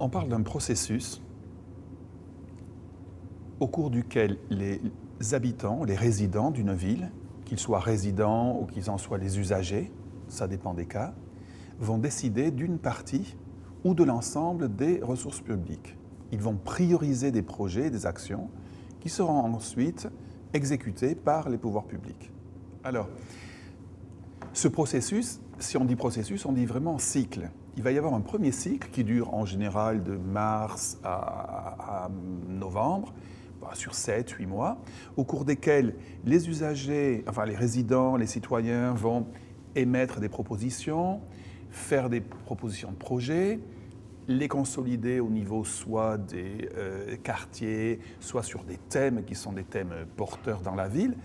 On parle d'un processus au cours duquel les habitants, les résidents d'une ville, qu'ils soient résidents ou qu'ils en soient les usagers, ça dépend des cas, vont décider d'une partie ou de l'ensemble des ressources publiques. Ils vont prioriser des projets, des actions qui seront ensuite exécutés par les pouvoirs publics. Alors, ce processus, si on dit processus, on dit vraiment cycle. Il va y avoir un premier cycle qui dure en général de mars à novembre, sur 7-8 mois, au cours desquels les usagers, enfin les résidents, les citoyens vont émettre des propositions, faire des propositions de projets, les consolider au niveau soit des quartiers, soit sur des thèmes qui sont des thèmes porteurs dans la ville.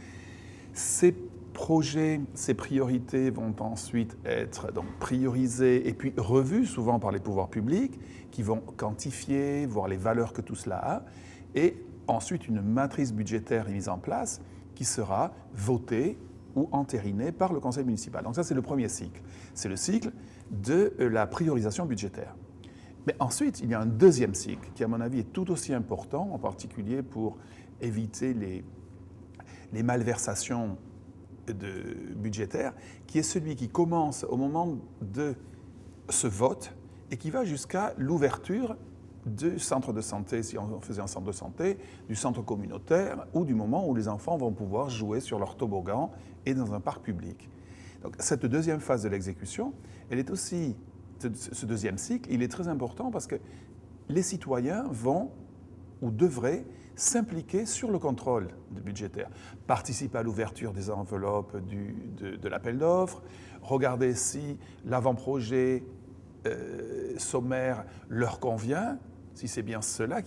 Ces projets, ces priorités vont ensuite être donc priorisés et puis revus souvent par les pouvoirs publics qui vont quantifier, voir les valeurs que tout cela a. Et ensuite, une matrice budgétaire est mise en place qui sera votée ou entérinée par le conseil municipal. Donc ça, c'est le premier cycle. C'est le cycle de la priorisation budgétaire. Mais ensuite, il y a un deuxième cycle qui, à mon avis, est tout aussi important, en particulier pour éviter les malversations budgétaires, qui est celui qui commence au moment de ce vote et qui va jusqu'à l'ouverture du centre de santé, si on faisait un centre de santé, du centre communautaire, ou du moment où les enfants vont pouvoir jouer sur leur toboggan et dans un parc public. Donc, cette deuxième phase de l'exécution, elle est aussi, ce deuxième cycle, il est très important parce que les citoyens vont ou devraient s'impliquer sur le contrôle budgétaire, participer à l'ouverture des enveloppes de l'appel d'offres, regarder si l'avant-projet sommaire leur convient, si c'est bien cela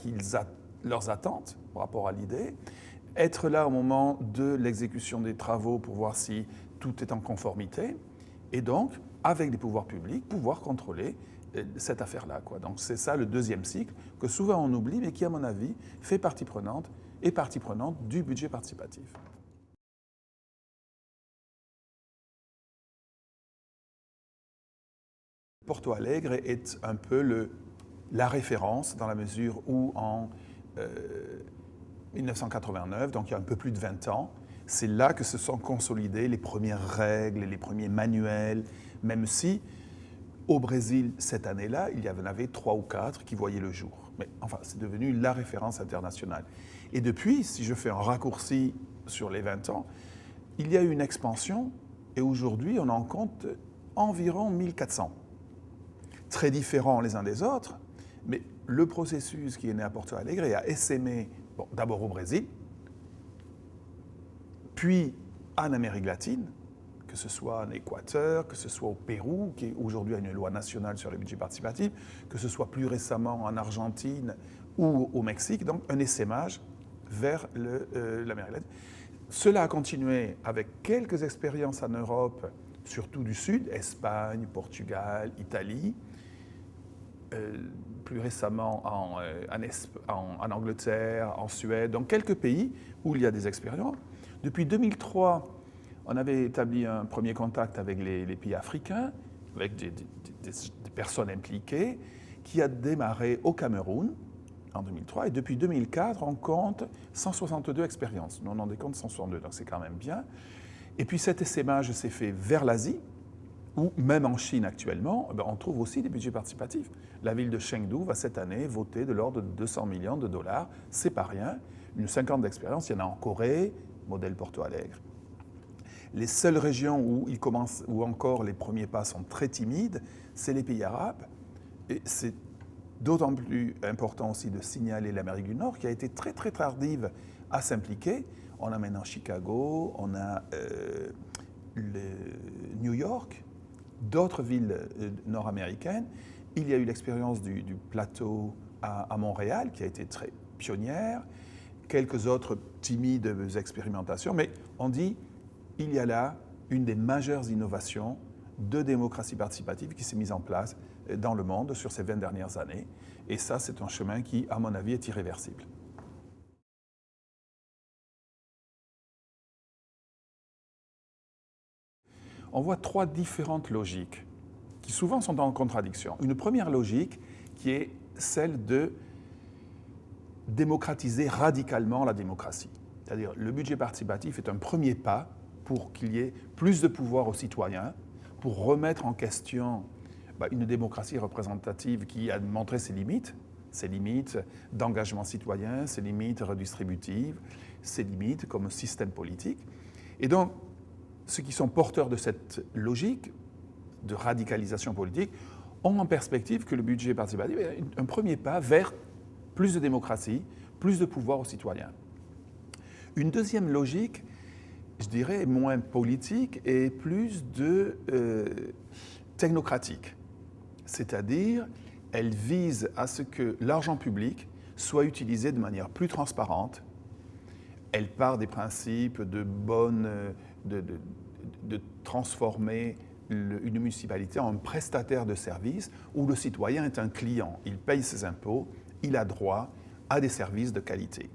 leurs attentes par rapport à l'idée, être là au moment de l'exécution des travaux pour voir si tout est en conformité, et donc, avec les pouvoirs publics, pouvoir contrôler cette affaire-là. Donc c'est ça le deuxième cycle que souvent on oublie, mais qui, à mon avis, fait partie prenante du budget participatif. Porto Alegre est un peu la référence dans la mesure où en 1989, donc il y a un peu plus de 20 ans, c'est là que se sont consolidées les premières règles, les premiers manuels, même si au Brésil, cette année-là, il y en avait 3 ou 4 qui voyaient le jour. Mais enfin, c'est devenu la référence internationale. Et depuis, si je fais un raccourci sur les 20 ans, il y a eu une expansion et aujourd'hui, on en compte environ 1400. Très différents les uns des autres, mais le processus qui est né à Porto Alegre a essaimé d'abord au Brésil, puis en Amérique latine, que ce soit en Équateur, que ce soit au Pérou, qui aujourd'hui a une loi nationale sur le budget participatif, que ce soit plus récemment en Argentine ou au Mexique, donc un essaimage vers l'Amérique latine. Cela a continué avec quelques expériences en Europe, surtout du Sud, Espagne, Portugal, Italie, plus récemment en Angleterre, en Suède, dans quelques pays où il y a des expériences. Depuis 2003, on avait établi un premier contact avec les pays africains, avec des personnes impliquées, qui a démarré au Cameroun en 2003. Et depuis 2004, on compte 162 expériences. Nous on en décompte 162, donc c'est quand même bien. Et puis cet essaimage s'est fait vers l'Asie, ou même en Chine actuellement, on trouve aussi des budgets participatifs. La ville de Chengdu va cette année voter de l'ordre de 200 millions de dollars. C'est pas rien. Une 50 d'expérience, il y en a en Corée, modèle Porto Alegre. Les seules régions où encore les premiers pas sont très timides, c'est les pays arabes. Et c'est d'autant plus important aussi de signaler l'Amérique du Nord, qui a été très très tardive à s'impliquer. On a maintenant Chicago, on a New York, d'autres villes nord-américaines. Il y a eu l'expérience du plateau à Montréal, qui a été très pionnière, quelques autres timides expérimentations, mais on dit il y a là une des majeures innovations de démocratie participative qui s'est mise en place dans le monde sur ces 20 dernières années. Et ça, c'est un chemin qui, à mon avis, est irréversible. On voit 3 différentes logiques qui souvent sont en contradiction. Une première logique qui est celle de démocratiser radicalement la démocratie. C'est-à-dire le budget participatif est un premier pas pour qu'il y ait plus de pouvoir aux citoyens, pour remettre en question une démocratie représentative qui a montré ses limites d'engagement citoyen, ses limites redistributives, ses limites comme système politique. Et donc, ceux qui sont porteurs de cette logique de radicalisation politique ont en perspective que le budget participatif est un premier pas vers plus de démocratie, plus de pouvoir aux citoyens. Une deuxième logique, je dirais, moins politique et plus de technocratique. C'est-à-dire, elle vise à ce que l'argent public soit utilisé de manière plus transparente. Elle part des principes de transformer une municipalité en un prestataire de services où le citoyen est un client. Il paye ses impôts, il a droit à des services de qualité.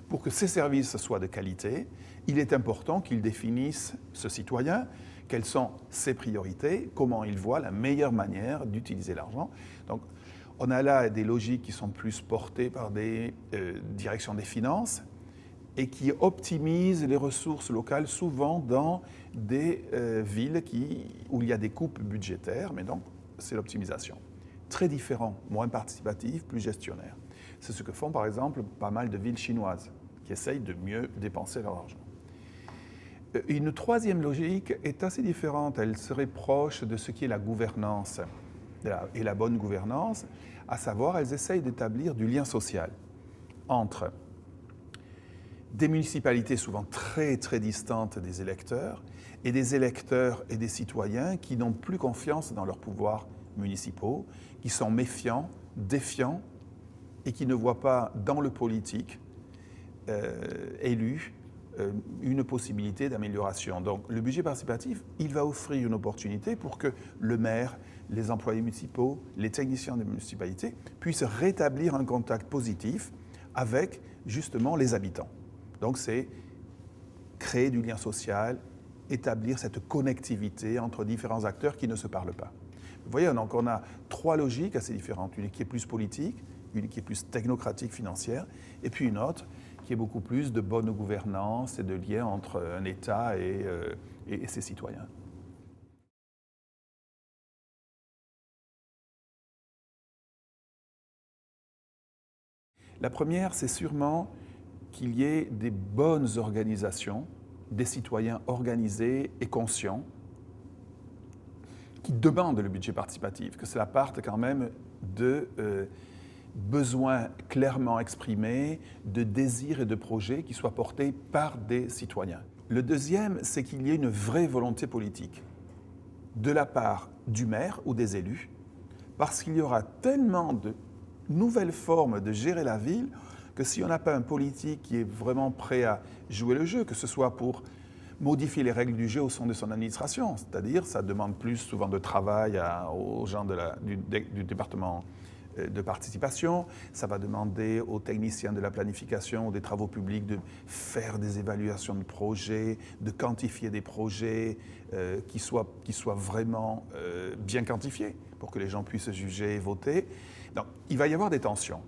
Pour que ces services soient de qualité, il est important qu'il définisse, ce citoyen, quelles sont ses priorités, comment il voit la meilleure manière d'utiliser l'argent. Donc, on a là des logiques qui sont plus portées par des directions des finances et qui optimisent les ressources locales, souvent dans des villes où il y a des coupes budgétaires, mais donc c'est l'optimisation. Très différent, moins participatif, plus gestionnaire. C'est ce que font par exemple pas mal de villes chinoises qui essayent de mieux dépenser leur argent. Une troisième logique est assez différente. Elle serait proche de ce qui est la gouvernance et la bonne gouvernance, à savoir, elles essayent d'établir du lien social entre des municipalités souvent très très distantes des électeurs et des électeurs et des citoyens qui n'ont plus confiance dans leurs pouvoirs municipaux, qui sont méfiants, défiants et qui ne voient pas dans le politique élu une possibilité d'amélioration. Donc le budget participatif, il va offrir une opportunité pour que le maire, les employés municipaux, les techniciens des municipalités puissent rétablir un contact positif avec justement les habitants. Donc c'est créer du lien social, établir cette connectivité entre différents acteurs qui ne se parlent pas. Vous voyez, donc on a trois logiques assez différentes. Une qui est plus politique, une qui est plus technocratique, financière, et puis une autre qui est beaucoup plus de bonne gouvernance et de lien entre un État et ses citoyens. La première, c'est sûrement qu'il y ait des bonnes organisations, des citoyens organisés et conscients qui demandent le budget participatif, que cela parte quand même de besoins clairement exprimés, de désirs et de projets qui soient portés par des citoyens. Le deuxième, c'est qu'il y ait une vraie volonté politique de la part du maire ou des élus, parce qu'il y aura tellement de nouvelles formes de gérer la ville que si on n'a pas un politique qui est vraiment prêt à jouer le jeu, que ce soit pour modifier les règles du jeu au sein de son administration, c'est-à-dire ça demande plus souvent de travail aux gens du département de participation, ça va demander aux techniciens de la planification, des travaux publics de faire des évaluations de projets, de quantifier des projets qui soient vraiment bien quantifiés pour que les gens puissent juger et voter. Donc, il va y avoir des tensions,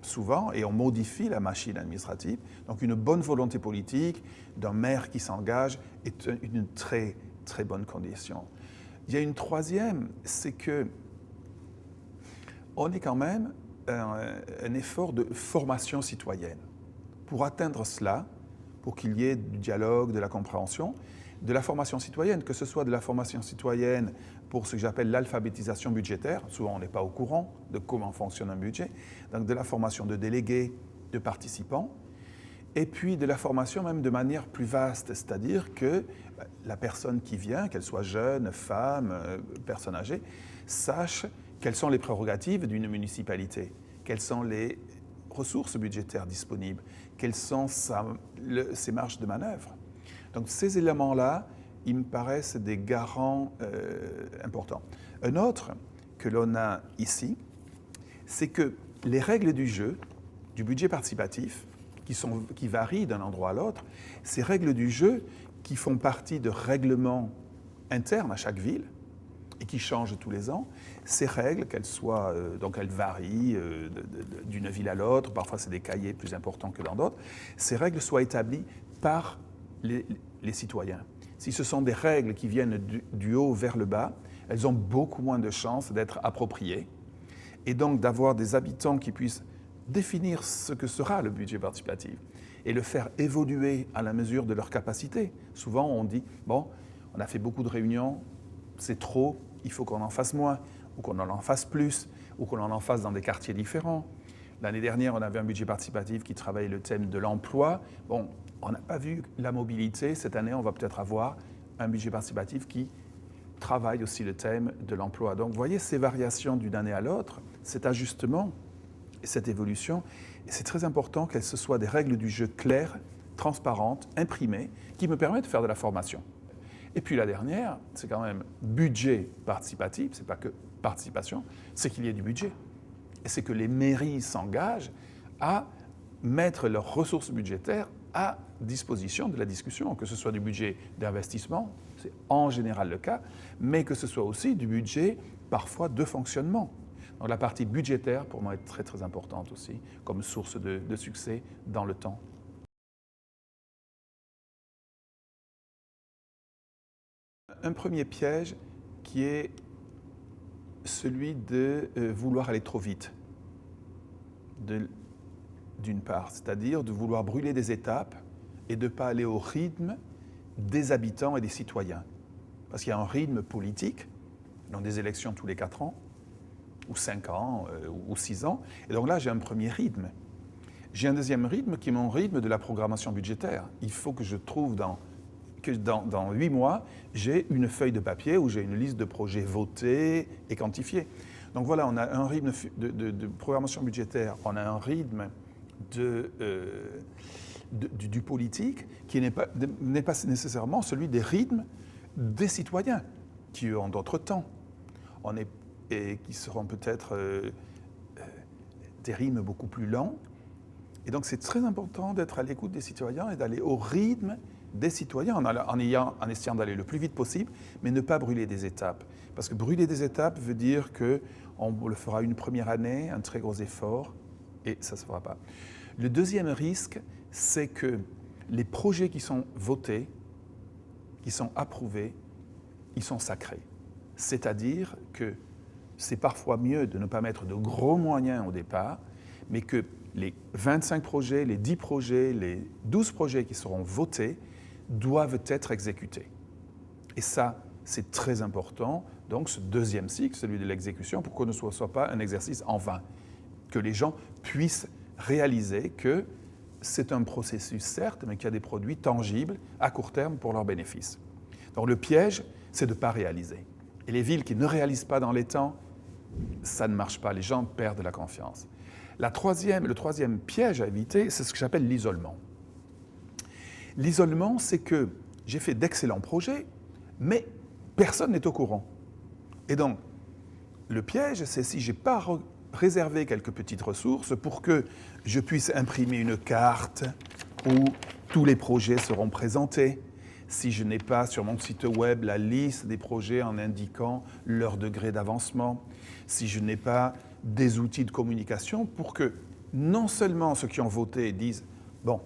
souvent, et on modifie la machine administrative. Donc, une bonne volonté politique d'un maire qui s'engage est une très, très bonne condition. Il y a une troisième, c'est que on est quand même un effort de formation citoyenne. Pour atteindre cela, pour qu'il y ait du dialogue, de la compréhension, de la formation citoyenne, que ce soit de la formation citoyenne pour ce que j'appelle l'alphabétisation budgétaire, souvent on n'est pas au courant de comment fonctionne un budget, donc de la formation de délégués, de participants, et puis de la formation même de manière plus vaste, c'est-à-dire que la personne qui vient, qu'elle soit jeune, femme, personne âgée, sache quelles sont les prérogatives d'une municipalité, quelles sont les ressources budgétaires disponibles, quelles sont ses marges de manœuvre. Donc ces éléments-là, ils me paraissent des garants importants. Un autre que l'on a ici, c'est que les règles du jeu, du budget participatif, qui varient d'un endroit à l'autre, ces règles du jeu qui font partie de règlements internes à chaque ville, et qui changent tous les ans, ces règles, donc elles varient d'une ville à l'autre, parfois c'est des cahiers plus importants que dans d'autres, ces règles soient établies par les citoyens. Si ce sont des règles qui viennent du haut vers le bas, elles ont beaucoup moins de chances d'être appropriées, et donc d'avoir des habitants qui puissent définir ce que sera le budget participatif et le faire évoluer à la mesure de leur capacité. Souvent, on dit, bon, on a fait beaucoup de réunions, c'est trop, il faut qu'on en fasse moins, ou qu'on en fasse plus, ou qu'on en fasse dans des quartiers différents. L'année dernière, on avait un budget participatif qui travaillait le thème de l'emploi. Bon, on n'a pas vu la mobilité. Cette année, on va peut-être avoir un budget participatif qui travaille aussi le thème de l'emploi. Donc, vous voyez ces variations d'une année à l'autre, cet ajustement et cette évolution. Et c'est très important qu'elles se soient des règles du jeu claires, transparentes, imprimées, qui me permettent de faire de la formation. Et puis la dernière, c'est quand même budget participatif, c'est pas que participation, c'est qu'il y ait du budget. Et c'est que les mairies s'engagent à mettre leurs ressources budgétaires à disposition de la discussion, que ce soit du budget d'investissement, c'est en général le cas, mais que ce soit aussi du budget parfois de fonctionnement. Donc la partie budgétaire, pour moi, est très très importante aussi, comme source de succès dans le temps. Un premier piège qui est celui de vouloir aller trop vite, d'une part, c'est-à-dire de vouloir brûler des étapes et de ne pas aller au rythme des habitants et des citoyens. Parce qu'il y a un rythme politique, donc des élections tous les 4 ans, ou 5 ans, ou 6 ans, et donc là j'ai un premier rythme. J'ai un deuxième rythme qui est mon rythme de la programmation budgétaire. Il faut que je trouve que dans 8 mois, j'ai une feuille de papier où j'ai une liste de projets votés et quantifiés. Donc voilà, on a un rythme de programmation budgétaire, on a un rythme du politique qui n'est pas nécessairement celui des rythmes des citoyens, qui ont d'autres temps, et qui seront peut-être des rythmes beaucoup plus lents. Et donc c'est très important d'être à l'écoute des citoyens et d'aller au rythme des citoyens en essayant d'aller le plus vite possible, mais ne pas brûler des étapes. Parce que brûler des étapes veut dire qu'on le fera une première année, un très gros effort, et ça ne se fera pas. Le deuxième risque, c'est que les projets qui sont votés, qui sont approuvés, ils sont sacrés. C'est-à-dire que c'est parfois mieux de ne pas mettre de gros moyens au départ, mais que les 25 projets, les 10 projets, les 12 projets qui seront votés doivent être exécutés. Et ça, c'est très important. Donc ce deuxième cycle, celui de l'exécution, pour que ce ne soit pas un exercice en vain. Que les gens puissent réaliser que c'est un processus, certes, mais qu'il y a des produits tangibles à court terme pour leurs bénéfices. Donc le piège, c'est de ne pas réaliser. Et les villes qui ne réalisent pas dans les temps, ça ne marche pas. Les gens perdent la confiance. Le troisième piège à éviter, c'est ce que j'appelle l'isolement. L'isolement, c'est que j'ai fait d'excellents projets, mais personne n'est au courant. Et donc, le piège, c'est si je n'ai pas réservé quelques petites ressources pour que je puisse imprimer une carte où tous les projets seront présentés, si je n'ai pas sur mon site web la liste des projets en indiquant leur degré d'avancement, si je n'ai pas des outils de communication pour que non seulement ceux qui ont voté disent « bon,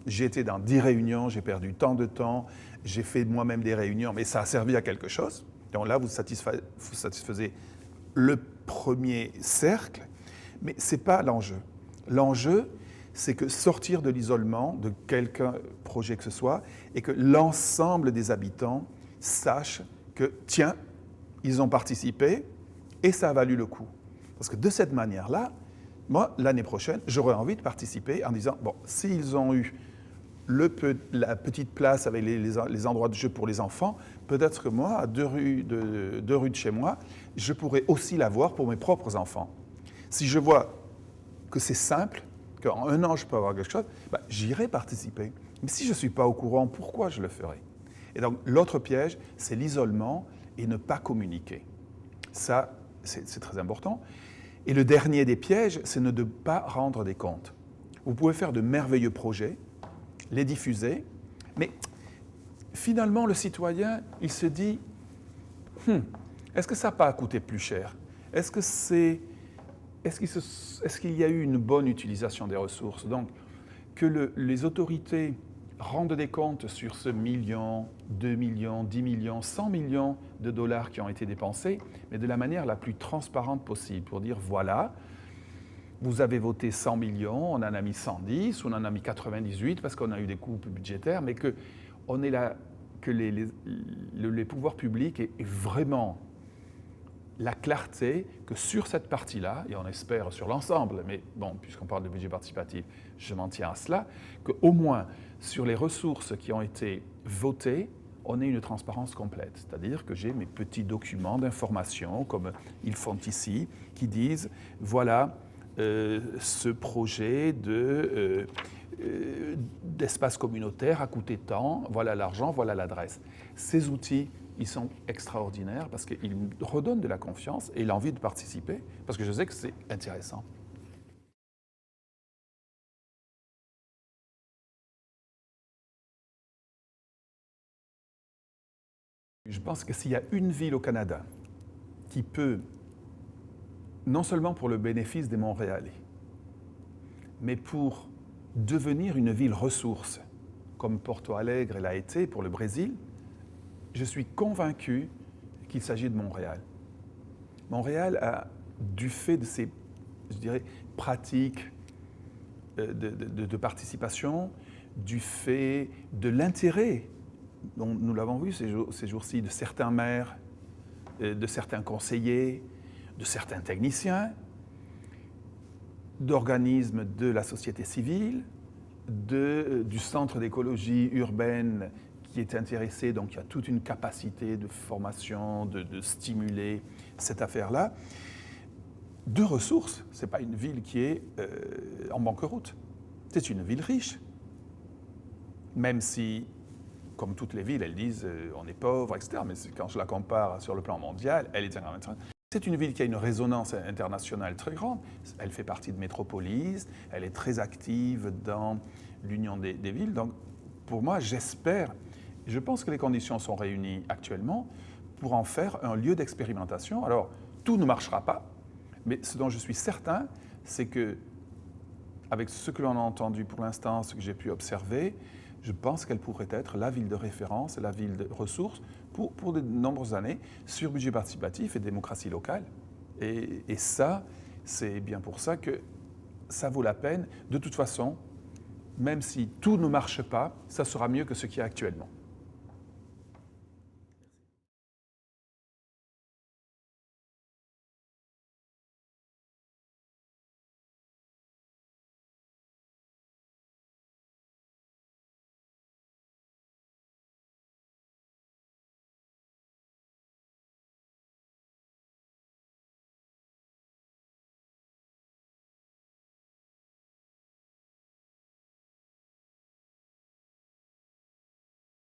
j'ai été dans 10 réunions, j'ai perdu tant de temps, j'ai fait moi-même des réunions, mais ça a servi à quelque chose ». Donc là, vous satisfaisez le premier cercle, mais ce n'est pas l'enjeu. L'enjeu, c'est que sortir de l'isolement de quelque projet que ce soit et que l'ensemble des habitants sachent que, tiens, ils ont participé et ça a valu le coup. Parce que de cette manière-là, moi, l'année prochaine, j'aurais envie de participer en disant, bon, s'ils ont eu la petite place avec les endroits de jeu pour les enfants, peut-être que moi, à 2 rues de chez moi, je pourrais aussi l'avoir pour mes propres enfants. Si je vois que c'est simple, qu'en un an, je peux avoir quelque chose, j'irai participer. Mais si je ne suis pas au courant, pourquoi je le ferai? Et donc, l'autre piège, c'est l'isolement et ne pas communiquer. Ça, c'est très important. Et le dernier des pièges, c'est ne pas rendre des comptes. Vous pouvez faire de merveilleux projets, les diffuser, mais finalement, le citoyen, il se dit Est-ce que ça n'a pas coûté plus cher? Est-ce qu'il y a eu une bonne utilisation des ressources? Donc, que les autorités rendent des comptes sur ce million, 2 millions, 10 millions, 100 millions de dollars qui ont été dépensés, mais de la manière la plus transparente possible, pour dire voilà, vous avez voté 100 millions, on en a mis 110, on en a mis 98 parce qu'on a eu des coupes budgétaires, mais que les pouvoirs publics aient vraiment la clarté que sur cette partie-là, et on espère sur l'ensemble, mais bon, puisqu'on parle de budget participatif, je m'en tiens à cela, qu'au moins sur les ressources qui ont été votées, on ait une transparence complète. C'est-à-dire que j'ai mes petits documents d'information, comme ils font ici, qui disent, voilà, ce projet d'espace communautaire a coûté tant, voilà l'argent, voilà l'adresse. Ces outils, ils sont extraordinaires parce qu'ils me redonnent de la confiance et l'envie de participer, parce que je sais que c'est intéressant. Je pense que s'il y a une ville au Canada qui peut, non seulement pour le bénéfice des Montréalais, mais pour devenir une ville ressource, comme Porto Alegre l'a été pour le Brésil, je suis convaincu qu'il s'agit de Montréal. Montréal a, du fait de ses, je dirais, pratiques de participation, du fait de l'intérêt, dont nous l'avons vu ces jours-ci, de certains maires, de certains conseillers, de certains techniciens, d'organismes de la société civile, du centre d'écologie urbaine qui est intéressé, donc il y a toute une capacité de formation, de stimuler cette affaire-là. De ressources, ce n'est pas une ville qui est en banqueroute. C'est une ville riche. Même si, comme toutes les villes, elles disent on est pauvre, etc. Mais quand je la compare sur le plan mondial, elle est internationale. C'est une ville qui a une résonance internationale très grande. Elle fait partie de Métropolis, elle est très active dans l'Union des villes. Donc, pour moi, j'espère, je pense que les conditions sont réunies actuellement pour en faire un lieu d'expérimentation. Alors, tout ne marchera pas, mais ce dont je suis certain, c'est que, avec ce que l'on a entendu pour l'instant, ce que j'ai pu observer, je pense qu'elle pourrait être la ville de référence, la ville de ressources pour de nombreuses années sur budget participatif et démocratie locale. Et ça, c'est bien pour ça que ça vaut la peine. De toute façon, même si tout ne marche pas, ça sera mieux que ce qu'il y a actuellement.